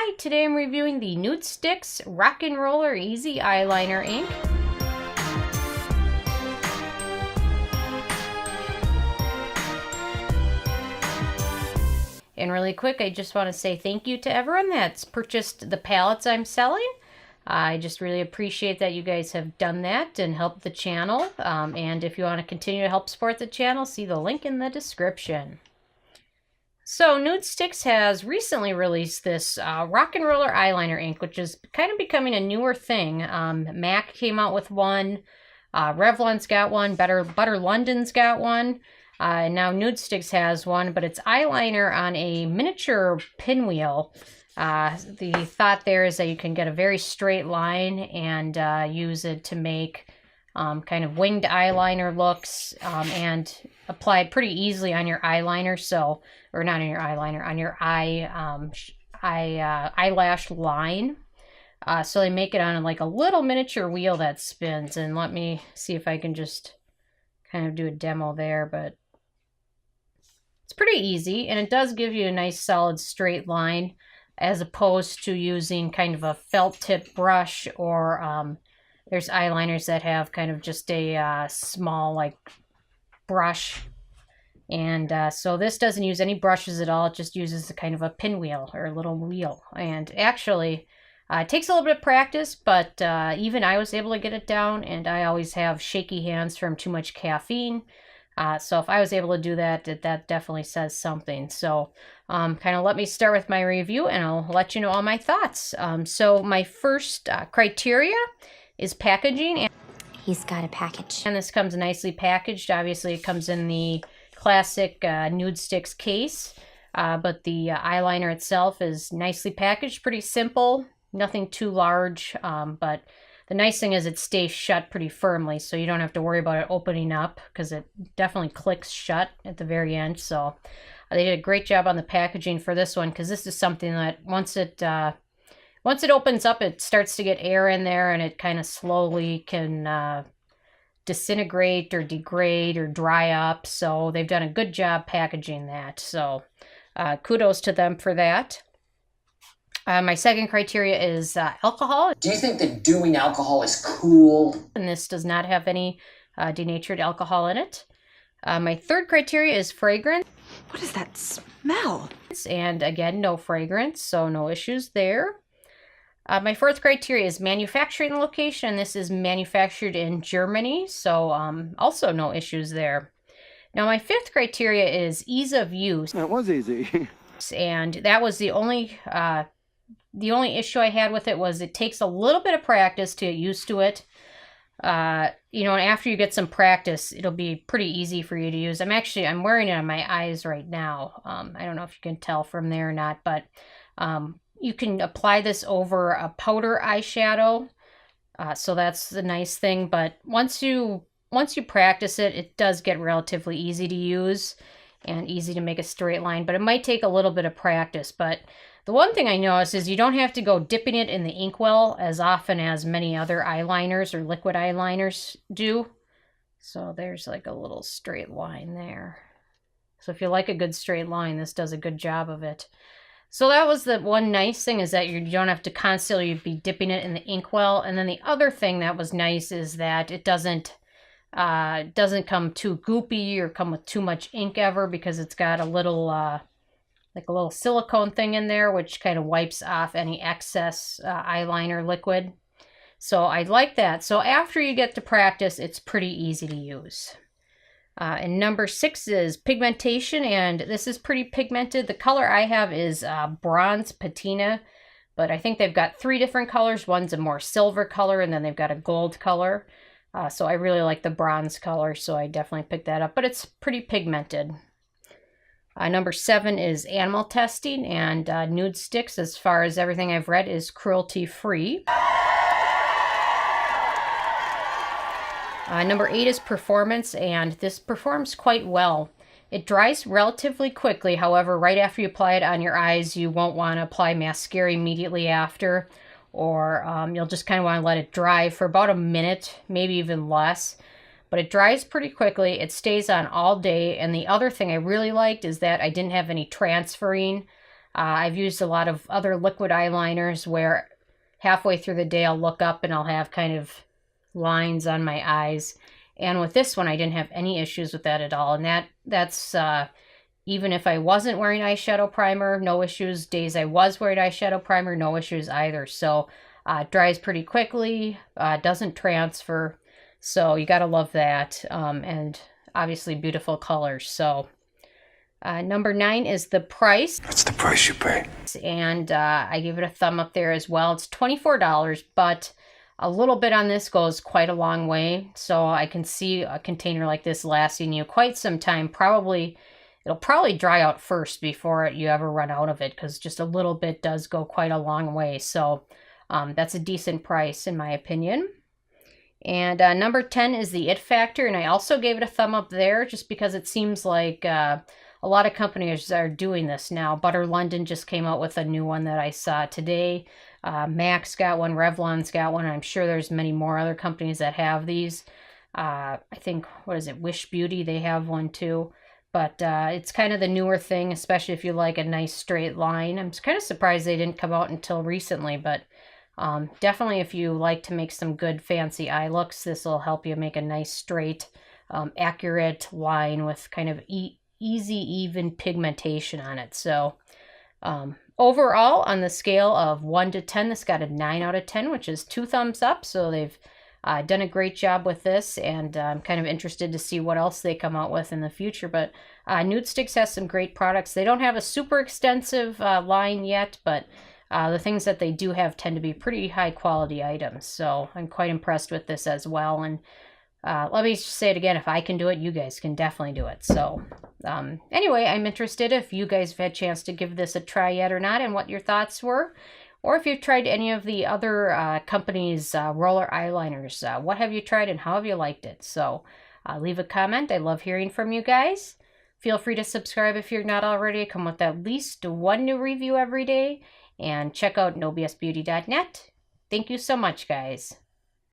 Hi, today I'm reviewing the NudeStix Rock N Roller Easy Eyeliner ink. And really quick, I just want to say thank you to everyone that's purchased the palettes I'm selling. I just really appreciate that you guys have done that and helped the channel. And if you want to continue to help support the channel, see the link in the description. So NudeStix has recently released this Rock N Roller Eyeliner ink, which is kind of becoming a newer thing. MAC came out with one, Revlon's got one, Butter London's got one, and now NudeStix has one, but it's eyeliner on a miniature pinwheel. The thought there is that you can get a very straight line and use it to make kind of winged eyeliner looks and apply it pretty easily on your eyeliner, so, or not on your eyeliner, on your eyelash line. So they make it on like a little miniature wheel that spins, and let me see if I can just kind of do a demo there, but it's pretty easy, and it does give you a nice solid straight line as opposed to using kind of a felt tip brush, or there's eyeliners that have kind of just a small like brush. And so this doesn't use any brushes at all. It just uses the kind of a pinwheel or a little wheel. And actually, it takes a little bit of practice, but even I was able to get it down, and I always have shaky hands from too much caffeine. So if I was able to do that, that definitely says something. So kind of let me start with my review, and I'll let you know all my thoughts. So my first criteria is packaging. And he's got a package. And this comes nicely packaged. Obviously, it comes in the classic NudeStix case, but the eyeliner itself is nicely packaged, pretty simple, nothing too large, but the nice thing is it stays shut pretty firmly, so you don't have to worry about it opening up, because it definitely clicks shut at the very end. So they did a great job on the packaging for this one, because this is something that once it opens up, it starts to get air in there, and it kind of slowly can disintegrate or degrade or dry up. So they've done a good job packaging that. So kudos to them for that. My second criteria is alcohol. Do you think that doing alcohol is cool? And this does not have any denatured alcohol in it. My third criteria is fragrance. What is that smell? And again, no fragrance, so no issues there. My fourth criteria is manufacturing location. This is manufactured in Germany, so also no issues there. Now my fifth criteria is ease of use. That was easy. And that was the only issue I had with it, was it takes a little bit of practice to get used to it. You know, and after you get some practice, it'll be pretty easy for you to use. I'm wearing it on my eyes right now. I don't know if you can tell from there or not, but you can apply this over a powder eyeshadow, so that's the nice thing. But once you practice it, it does get relatively easy to use and easy to make a straight line, but it might take a little bit of practice. But the one thing I noticed is you don't have to go dipping it in the inkwell as often as many other eyeliners or liquid eyeliners do. So there's like a little straight line there. So if you like a good straight line, this does a good job of it. So that was the one nice thing, is that you don't have to constantly be dipping it in the inkwell. And then the other thing that was nice is that it doesn't come too goopy or come with too much ink ever, because it's got a little like a little silicone thing in there, which kind of wipes off any excess eyeliner liquid. So I like that. So after you get to practice, it's pretty easy to use. And number 6 is pigmentation, and this is pretty pigmented. The color I have is bronze patina, but I think they've got 3 different colors. One's a more silver color, and then they've got a gold color. So I really like the bronze color, so I definitely picked that up, but it's pretty pigmented. Number 7 is animal testing, and NudeStix, as far as everything I've read, is cruelty-free. Number 8 is performance, and this performs quite well. It dries relatively quickly. However, right after you apply it on your eyes, you won't want to apply mascara immediately after, or you'll just kind of want to let it dry for about a minute, maybe even less. But it dries pretty quickly. It stays on all day. And the other thing I really liked is that I didn't have any transferring. I've used a lot of other liquid eyeliners where halfway through the day I'll look up and I'll have kind of lines on my eyes. And with this one, I didn't have any issues with that at all. And that's even if I wasn't wearing eyeshadow primer, no issues. Days I was wearing eyeshadow primer, no issues either. So it dries pretty quickly, doesn't transfer. So you gotta love that. And obviously beautiful colors. So number 9 is the price. What's the price you pay? And I give it a thumb up there as well. It's $24, but a little bit on this goes quite a long way. So I can see a container like this lasting you quite some time. It'll probably dry out first before you ever run out of it, because just a little bit does go quite a long way. So that's a decent price in my opinion. And number 10 is the It Factor, and I also gave it a thumb up there just because it seems like a lot of companies are doing this now. Butter London just came out with a new one that I saw today. MAC's got one, Revlon's got one. I'm sure there's many more other companies that have these. I think, what is it, Wish Beauty, they have one too. But it's kind of the newer thing, especially if you like a nice straight line. I'm kind of surprised they didn't come out until recently, but definitely if you like to make some good fancy eye looks, this will help you make a nice straight, accurate line with kind of easy, even pigmentation on it. So overall, on the scale of 1 to 10, this got a 9 out of 10, which is 2 thumbs up. So they've done a great job with this, and I'm kind of interested to see what else they come out with in the future. But NudeStix has some great products. They don't have a super extensive line yet, but the things that they do have tend to be pretty high quality items. So I'm quite impressed with this as well. And let me just say it again, if I can do it, you guys can definitely do it. So anyway, I'm interested if you guys have had a chance to give this a try yet or not, and what your thoughts were. Or if you've tried any of the other companies' roller eyeliners. What have you tried and how have you liked it? So leave a comment. I love hearing from you guys. Feel free to subscribe if you're not already. I come with at least 1 new review every day. And check out nobsbeauty.net. Thank you so much, guys.